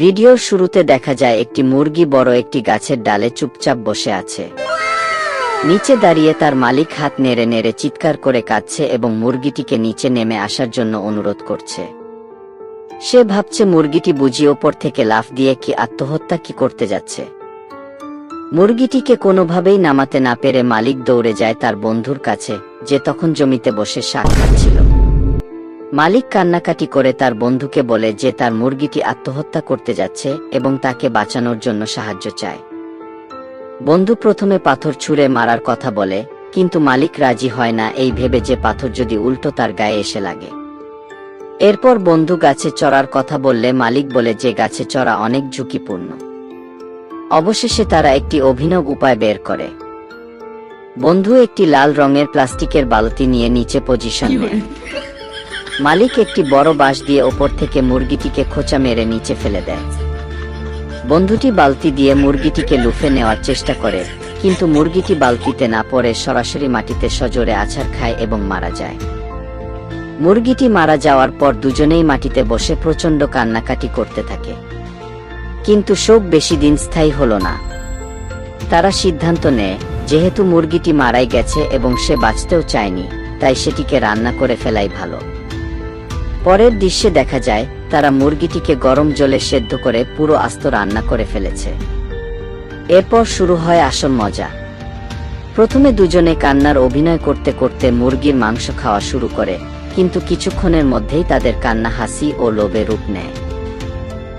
ভিডিওর শুরুতে দেখা যায় একটি মুরগি বড় একটি গাছের ডালে চুপচাপ বসে আছে। নিচে দাঁড়িয়ে তার মালিক হাত নেড়ে নেড়ে চিৎকার করে কাঁদছে এবং মুরগিটিকে নিচে নেমে আসার জন্য অনুরোধ করছে। সে ভাবছে মুরগিটি বুঝি ওপর থেকে লাফ দিয়ে কি আত্মহত্যা কি করতে যাচ্ছে। মুরগিটিকে কোনোভাবেই নামাতে না পেরে মালিক দৌড়ে যায় তার বন্ধুর কাছে, যে তখন জমিতে বসে শাক খাচ্ছিল। মালিক কান্নাকাটি করে তার বন্ধুকে বলে যে তার মুরগিটি আত্মহত্যা করতে যাচ্ছে এবং তাকে বাঁচানোর জন্য সাহায্য চায়। বন্ধু প্রথমে পাথর ছুঁড়ে মারার কথা বলে, কিন্তু মালিক রাজি হয় না, এই ভেবে যে পাথর যদি উল্টো তার গায়ে এসে লাগে। এরপর বন্ধু গাছে চড়ার কথা বললে মালিক বলে যে গাছে চড়া অনেক ঝুঁকিপূর্ণ। অবশেষে তারা একটি অভিনব উপায় বের করে। বন্ধু একটি লাল রঙের প্লাস্টিকের বালতি নিয়ে নিচে পজিশন নেয়। মালিক একটি বড় বাঁশ দিয়ে ওপর থেকে মুরগিটিকে খোঁচা মেরে নিচে ফেলে দেয়। বন্ধুটি বালতি দিয়ে মুরগিটিকে লুফে নেওয়ার চেষ্টা করে, কিন্তু মুরগিটি বালতিতে না পড়ে সরাসরি মাটিতে সজোরে আছাড় খায় এবং মারা যায়। মুরগিটি মারা যাওয়ার পর দুজনেই মাটিতে বসে প্রচণ্ড কান্নাকাটি করতে থাকে। কিন্তু শোক বেশি দিন স্থায়ী হলো না। তারা সিদ্ধান্ত নেয়, যেহেতু মুরগিটি মারাই গেছে এবং সে বাঁচতেও চায়নি, তাই সেটিকে রান্না করে ফেলাই ভালো। পরের দৃশ্যে দেখা যায় তারা মুরগিটিকে গরম জলে সেদ্ধ করে পুরো আস্ত রান্না করে ফেলেছে। এরপর শুরু হয় আসল মজা। প্রথমে দুজনে কান্নার অভিনয় করতে করতে মুরগির মাংস খাওয়া শুরু করে, কিন্তু কিছুক্ষণের মধ্যেই তাদের কান্না হাসি ও লোভে রূপ নেয়।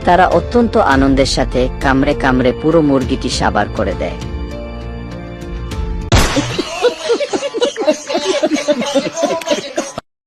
তারা অত্যন্ত আনন্দের সাথে কামড়ে কামড়ে পুরো মুরগিটি সাবার করে দেয়।